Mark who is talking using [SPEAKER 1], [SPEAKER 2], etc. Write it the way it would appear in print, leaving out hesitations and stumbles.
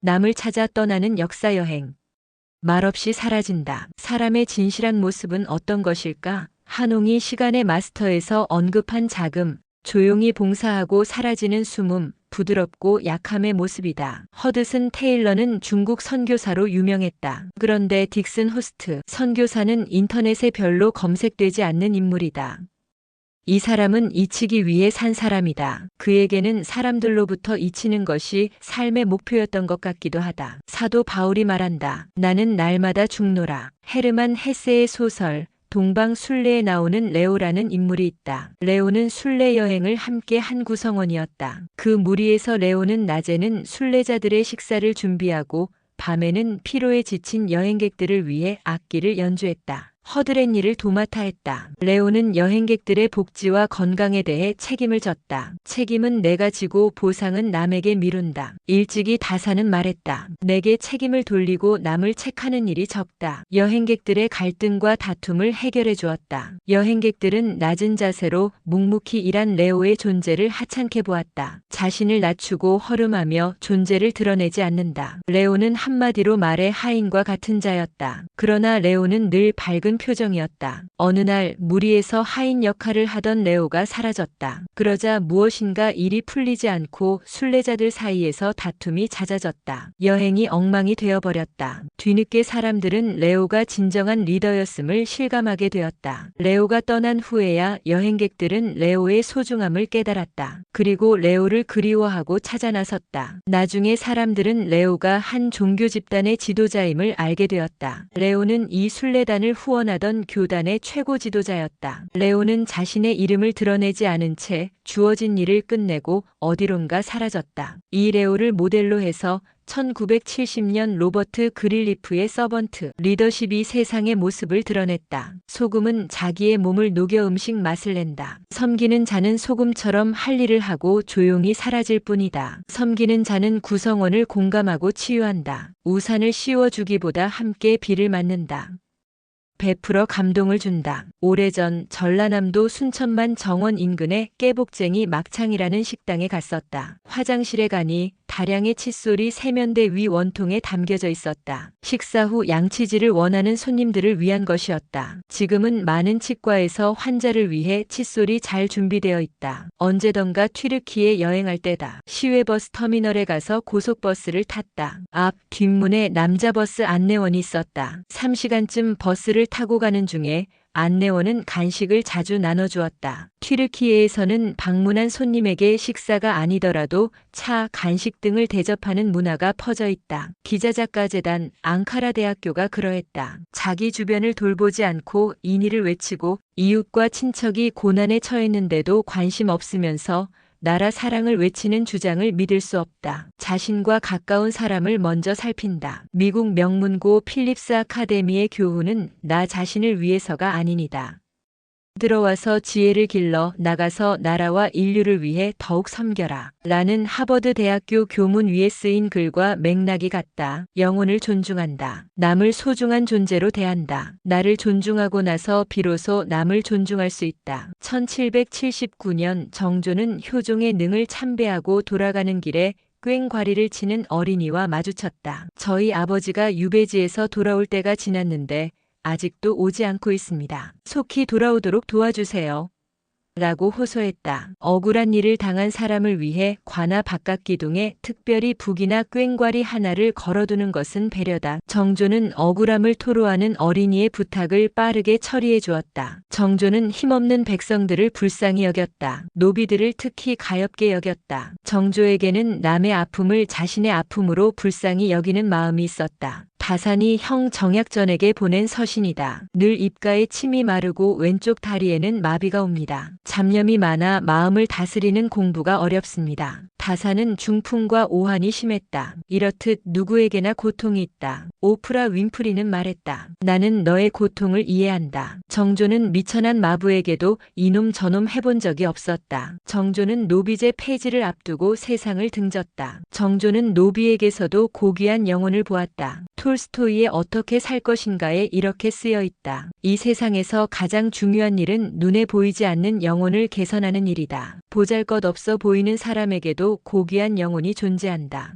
[SPEAKER 1] 남을 찾아 떠나는 역사여행. 말없이 사라진다. 사람의 진실한 모습은 어떤 것일까? 한홍이 시간의 마스터에서 언급한 자금, 조용히 봉사하고 사라지는 숨음, 부드럽고 약함의 모습이다. 허드슨 테일러는 중국 선교사로 유명했다. 그런데 딕슨 호스트 선교사는 인터넷에 별로 검색되지 않는 인물이다. 이 사람은 잊히기 위해 산 사람이다. 그에게는 사람들로부터 잊히는 것이 삶의 목표였던 것 같기도 하다. 사도 바울이 말한다. 나는 날마다 죽노라. 헤르만 헤세의 소설 동방 순례에 나오는 레오라는 인물이 있다. 레오는 순례 여행을 함께 한 구성원이었다. 그 무리에서 레오는 낮에는 순례자들의 식사를 준비하고 밤에는 피로에 지친 여행객들을 위해 악기를 연주했다. 허드렛 일을 도맡아 했다. 레오는 여행객들의 복지와 건강에 대해 책임을 졌다. 책임은 내가 지고 보상은 남에게 미룬다. 일찍이 다사는 말했다. 내게 책임을 돌리고 남을 책하는 일이 적다. 여행객들의 갈등과 다툼을 해결해 주었다. 여행객들은 낮은 자세로 묵묵히 일한 레오의 존재를 하찮게 보았다. 자신을 낮추고 허름하며 존재를 드러내지 않는다. 레오는 한마디로 말해 하인과 같은 자였다. 그러나 레오는 늘 밝은 표정이었다. 어느 날 무리에서 하인 역할을 하던 레오가 사라졌다. 그러자 무엇인가 일이 풀리지 않고 순례자들 사이에서 다툼이 잦아졌다. 여행이 엉망이 되어버렸다. 뒤늦게 사람들은 레오가 진정한 리더였음을 실감하게 되었다. 레오가 떠난 후에야 여행객들은 레오의 소중함을 깨달았다. 그리고 레오를 그리워하고 찾아 나섰다. 나중에 사람들은 레오가 한 종교 집단의 지도자임을 알게 되었다. 레오는 이 순례단을 후원하던 교단의 최고 지도자였다. 레오는 자신의 이름을 드러내지 않은 채 주어진 일을 끝내고 어디론가 사라졌다. 이 레오를 모델로 해서 1970년 로버트 그릴리프의 서번트 리더십이 세상의 모습을 드러냈다. 소금은 자기의 몸을 녹여 음식 맛을 낸다. 섬기는 자는 소금처럼 할 일을 하고 조용히 사라질 뿐이다. 섬기는 자는 구성원을 공감하고 치유한다. 우산을 씌워주기보다 함께 비를 맞는다. 베풀어 감동을 준다. 오래전 전라남도 순천만 정원 인근의 깨복쟁이 막창이라는 식당에 갔었다. 화장실에 가니 다량의 칫솔이 세면대 위 원통에 담겨져 있었다. 식사 후 양치질을 원하는 손님들을 위한 것이었다. 지금은 많은 치과에서 환자를 위해 칫솔이 잘 준비되어 있다. 언제던가 튀르키예 여행할 때다. 시외버스 터미널에 가서 고속버스를 탔다. 앞, 뒷문에 남자 버스 안내원이 있었다. 3시간쯤 버스를 타고 가는 중에 안내원은 간식을 자주 나눠주었다. 튀르키예에서는 방문한 손님에게 식사가 아니더라도 차, 간식 등을 대접하는 문화가 퍼져 있다. 기자작가재단 앙카라 대학교가 그러했다. 자기 주변을 돌보지 않고 인의를 외치고 이웃과 친척이 고난에 처했는데도 관심 없으면서 나라 사랑을 외치는 주장을 믿을 수 없다. 자신과 가까운 사람을 먼저 살핀다. 미국 명문고 필립스 아카데미의 교훈은 나 자신을 위해서가 아니니다. 들어와서 지혜를 길러 나가서 나라와 인류를 위해 더욱 섬겨라. 라는 하버드 대학교 교문 위에 쓰인 글과 맥락이 같다. 영혼을 존중한다. 남을 소중한 존재로 대한다. 나를 존중하고 나서 비로소 남을 존중할 수 있다. 1779년 정조는 효종의 능을 참배하고 돌아가는 길에 꽹과리를 치는 어린이와 마주쳤다. 저희 아버지가 유배지에서 돌아올 때가 지났는데 아직도 오지 않고 있습니다. 속히 돌아오도록 도와주세요. 라고 호소했다. 억울한 일을 당한 사람을 위해 관아 바깥기둥에 특별히 북이나 꽹과리 하나를 걸어두는 것은 배려다. 정조는 억울함을 토로하는 어린이의 부탁을 빠르게 처리해 주었다. 정조는 힘없는 백성들을 불쌍히 여겼다. 노비들을 특히 가엾게 여겼다. 정조에게는 남의 아픔을 자신의 아픔으로 불쌍히 여기는 마음이 있었다. 다산이 형 정약전에게 보낸 서신이다. 늘 입가에 침이 마르고 왼쪽 다리에는 마비가 옵니다. 잡념이 많아 마음을 다스리는 공부가 어렵습니다. 다산은 중풍과 오한이 심했다. 이렇듯 누구에게나 고통이 있다. 오프라 윈프리는 말했다. 나는 너의 고통을 이해한다. 정조는 미천한 마부에게도 이놈 저놈 해본 적이 없었다. 정조는 노비제 폐지를 앞두고 세상을 등졌다. 정조는 노비에게서도 고귀한 영혼을 보았다. 톨스토이의 어떻게 살 것인가에 이렇게 쓰여 있다. 이 세상에서 가장 중요한 일은 눈에 보이지 않는 영혼을 개선하는 일이다. 보잘것없어 보이는 사람에게도 고귀한 영혼이 존재한다.